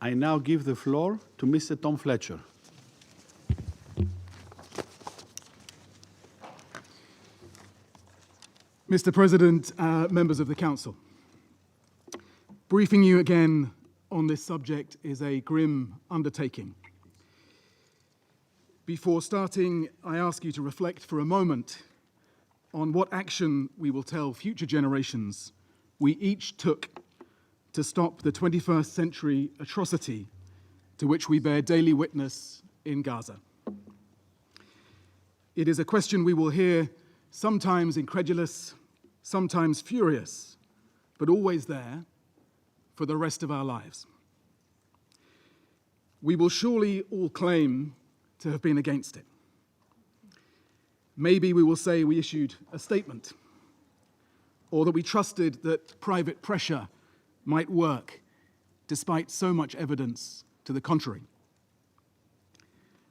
I now give the floor to Mr. Tom Fletcher. Mr. President, members of the Council, briefing you again on this subject is a grim undertaking. Before starting, I ask you to reflect for a moment on what action we will tell future generations we each took to stop the 21st century atrocity to which we bear daily witness in Gaza. It is a question we will hear sometimes incredulous, sometimes furious, but always there for the rest of our lives. We will surely all claim to have been against it. Maybe we will say we issued a statement, or that we trusted that private pressure might work despite so much evidence to the contrary.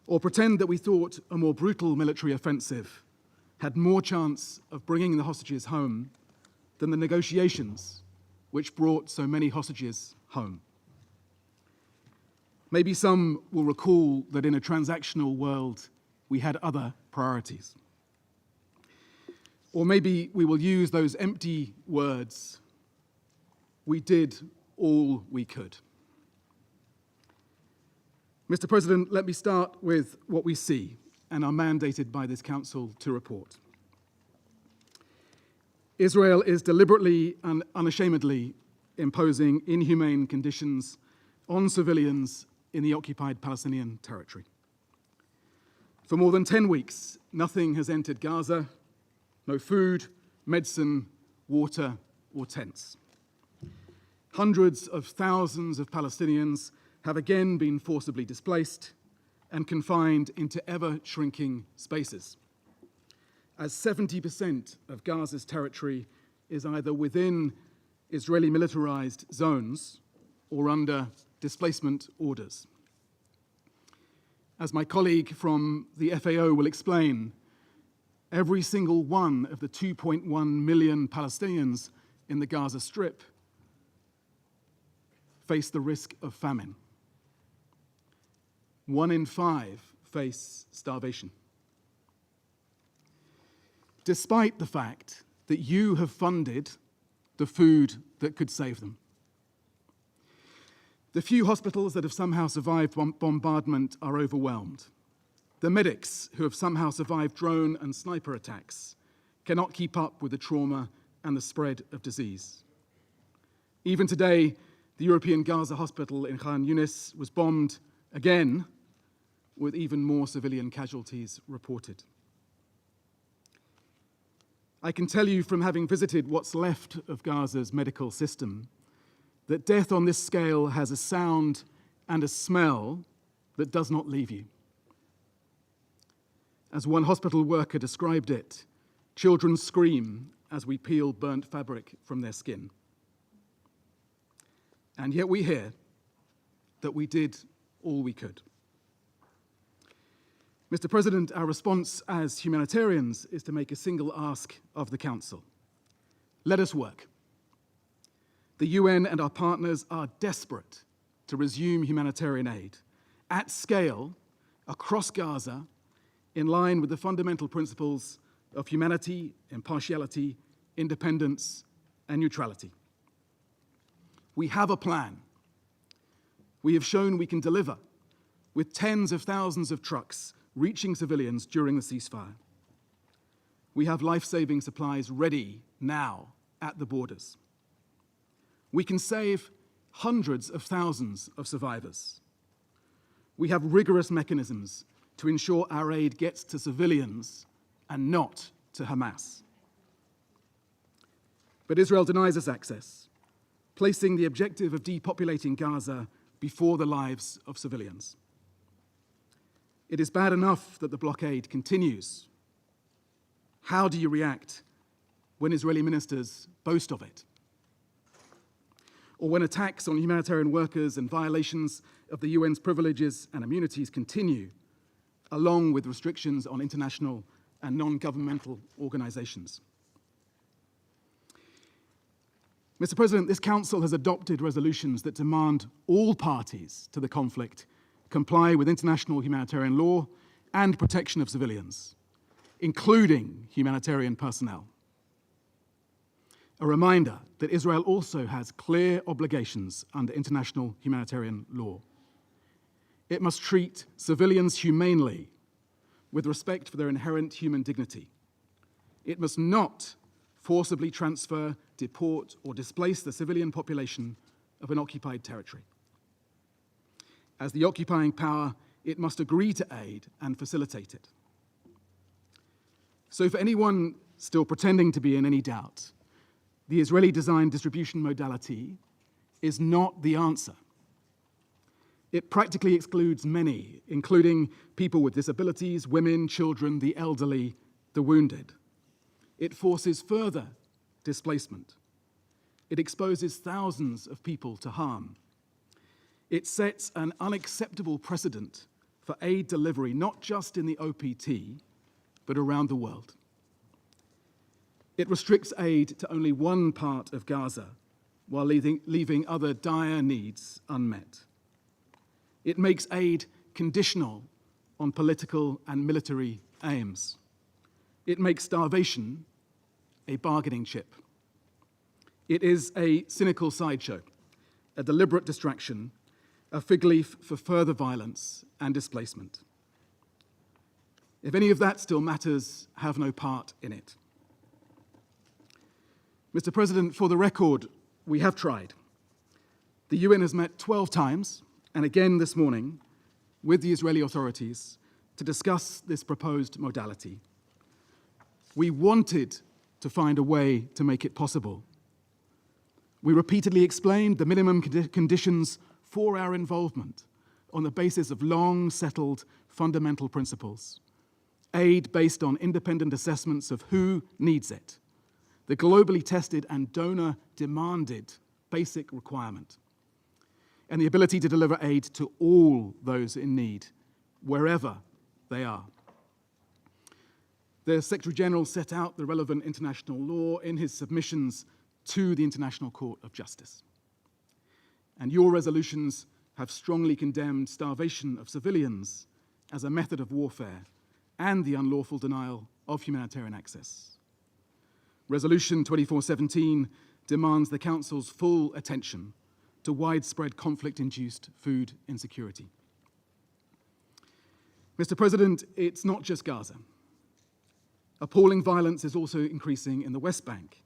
Or pretend that we thought a more brutal military offensive had more chance of bringing the hostages home than the negotiations which brought so many hostages home. Maybe some will recall that in a transactional world, we had other priorities. Or maybe we will use those empty words, we did all we could. Mr. President, let me start with what we see and are mandated by this Council to report. Israel is deliberately and unashamedly imposing inhumane conditions on civilians in the occupied Palestinian territory. For more than 10 weeks, nothing has entered Gaza, no food, medicine, water, or tents. Hundreds of thousands of Palestinians have again been forcibly displaced and confined into ever-shrinking spaces, as 70% of Gaza's territory is either within Israeli militarized zones or under displacement orders. As my colleague from the FAO will explain, every single one of the 2.1 million Palestinians in the Gaza Strip face the risk of famine. 1 in 5 face starvation. Despite the fact that you have funded the food that could save them. The few hospitals that have somehow survived bombardment are overwhelmed. The medics who have somehow survived drone and sniper attacks cannot keep up with the trauma and the spread of disease. Even today, the European Gaza hospital in Khan Yunis was bombed again, with even more civilian casualties reported. I can tell you from having visited what's left of Gaza's medical system that death on this scale has a sound and a smell that does not leave you. As one hospital worker described it, children scream as we peel burnt fabric from their skin. And yet we hear that we did all we could. Mr. President, our response as humanitarians is to make a single ask of the Council. Let us work. The UN and our partners are desperate to resume humanitarian aid at scale across Gaza in line with the fundamental principles of humanity, impartiality, independence, and neutrality. We have a plan. We have shown we can deliver with tens of thousands of trucks reaching civilians during the ceasefire. We have life-saving supplies ready now at the borders. We can save hundreds of thousands of survivors. We have rigorous mechanisms to ensure our aid gets to civilians and not to Hamas. But Israel denies us access, placing the objective of depopulating Gaza before the lives of civilians. It is bad enough that the blockade continues. How do you react when Israeli ministers boast of it? Or when attacks on humanitarian workers and violations of the UN's privileges and immunities continue, along with restrictions on international and non-governmental organizations? Mr. President, this Council has adopted resolutions that demand all parties to the conflict comply with international humanitarian law and protection of civilians, including humanitarian personnel. A reminder that Israel also has clear obligations under international humanitarian law. It must treat civilians humanely, with respect for their inherent human dignity. It must not forcibly transfer, deport, or displace the civilian population of an occupied territory. As the occupying power, it must agree to aid and facilitate it. So for anyone still pretending to be in any doubt, the Israeli-designed distribution modality is not the answer. It practically excludes many, including people with disabilities, women, children, the elderly, the wounded. It forces further displacement. It exposes thousands of people to harm. It sets an unacceptable precedent for aid delivery, not just in the OPT, but around the world. It restricts aid to only one part of Gaza, while leaving other dire needs unmet. It makes aid conditional on political and military aims. It makes starvation a bargaining chip. It is a cynical sideshow, a deliberate distraction, a fig leaf for further violence and displacement. If any of that still matters, have no part in it. Mr. President, for the record, we have tried. The UN has met 12 times, and again this morning, with the Israeli authorities to discuss this proposed modality. We wanted to find a way to make it possible. We repeatedly explained the minimum conditions for our involvement on the basis of long-settled fundamental principles. Aid based on independent assessments of who needs it, the globally tested and donor-demanded basic requirement, and the ability to deliver aid to all those in need, wherever they are. The Secretary General set out the relevant international law in his submissions to the International Court of Justice. And your resolutions have strongly condemned starvation of civilians as a method of warfare and the unlawful denial of humanitarian access. Resolution 2417 demands the Council's full attention to widespread conflict-induced food insecurity. Mr. President, it's not just Gaza. Appalling violence is also increasing in the West Bank,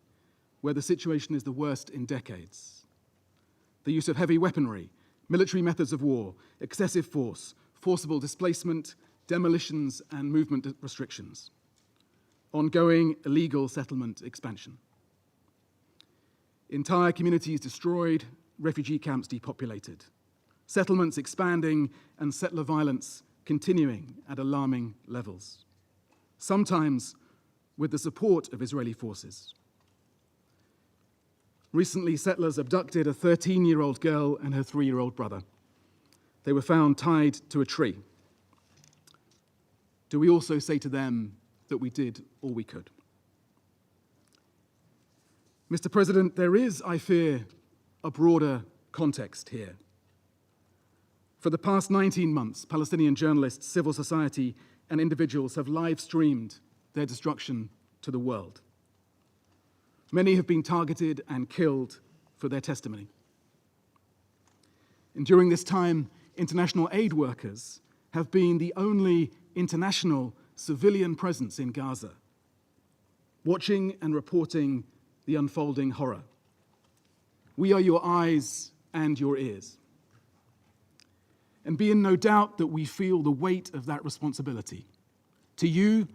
where the situation is the worst in decades. The use of heavy weaponry, military methods of war, excessive force, forcible displacement, demolitions, and movement restrictions. Ongoing illegal settlement expansion. Entire communities destroyed, refugee camps depopulated. Settlements expanding, and settler violence continuing at alarming levels. Sometimes with the support of Israeli forces. Recently, settlers abducted a 13-year-old girl and her 3-year-old brother. They were found tied to a tree. Do we also say to them that we did all we could? Mr. President, there is, I fear, a broader context here. For the past 19 months, Palestinian journalists, civil society, and individuals have live-streamed their destruction to the world. Many have been targeted and killed for their testimony. And during this time, international aid workers have been the only international civilian presence in Gaza, watching and reporting the unfolding horror. We are your eyes and your ears. And be in no doubt that we feel the weight of that responsibility to you,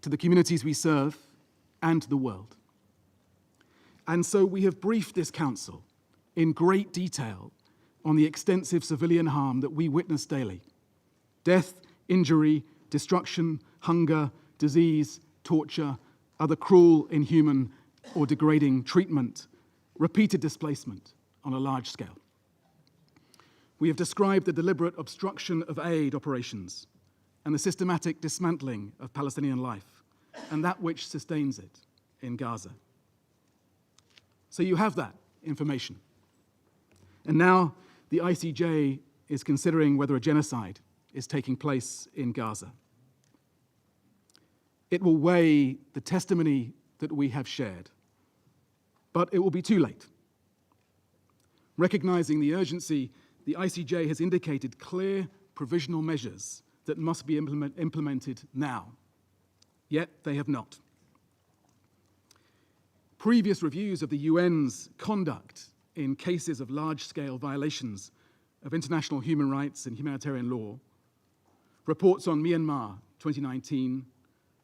to the communities we serve, and to the world. And so we have briefed this Council in great detail on the extensive civilian harm that we witness daily. Death, injury, destruction, hunger, disease, torture, other cruel, inhuman, or degrading treatment, repeated displacement on a large scale. We have described the deliberate obstruction of aid operations and the systematic dismantling of Palestinian life and that which sustains it in Gaza. So you have that information. And now the ICJ is considering whether a genocide is taking place in Gaza. It will weigh the testimony that we have shared, but it will be too late. Recognizing the urgency, the ICJ has indicated clear provisional measures that must be implemented now, yet they have not. Previous reviews of the UN's conduct in cases of large-scale violations of international human rights and humanitarian law, reports on Myanmar 2019,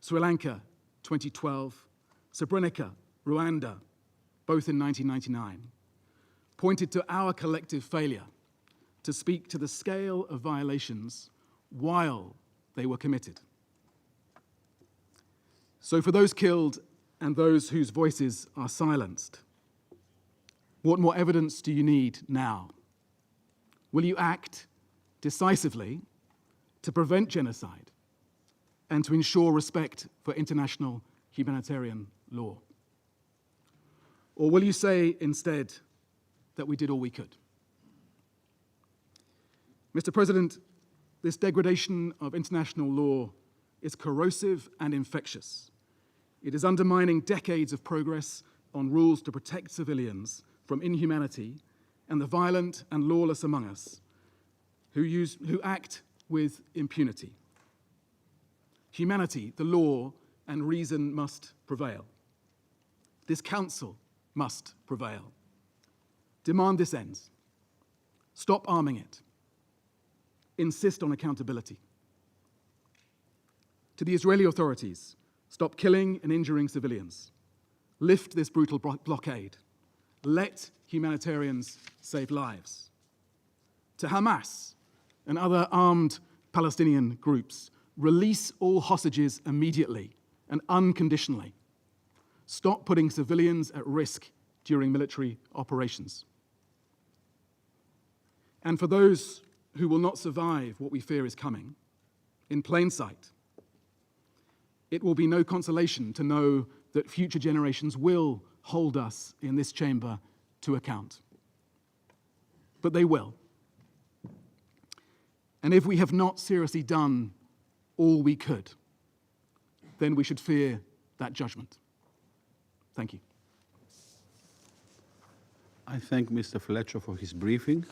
Sri Lanka 2012, Srebrenica, Rwanda, both in 1999, pointed to our collective failure to speak to the scale of violations while they were committed. So for those killed and those whose voices are silenced, what more evidence do you need now? Will you act decisively to prevent genocide and to ensure respect for international humanitarian law? Or will you say instead that we did all we could? Mr. President, this degradation of international law is corrosive and infectious. It is undermining decades of progress on rules to protect civilians from inhumanity and the violent and lawless among us who act with impunity. Humanity, the law, and reason must prevail. This council must prevail. Demand this ends. Stop arming it. Insist on accountability. To the Israeli authorities, stop killing and injuring civilians. Lift this brutal blockade. Let humanitarians save lives. To Hamas and other armed Palestinian groups, release all hostages immediately and unconditionally. Stop putting civilians at risk during military operations. And for those who will not survive what we fear is coming, in plain sight, it will be no consolation to know that future generations will hold us in this chamber to account. But they will. And if we have not seriously done all we could, then we should fear that judgment. Thank you. I thank Mr. Fletcher for his briefing.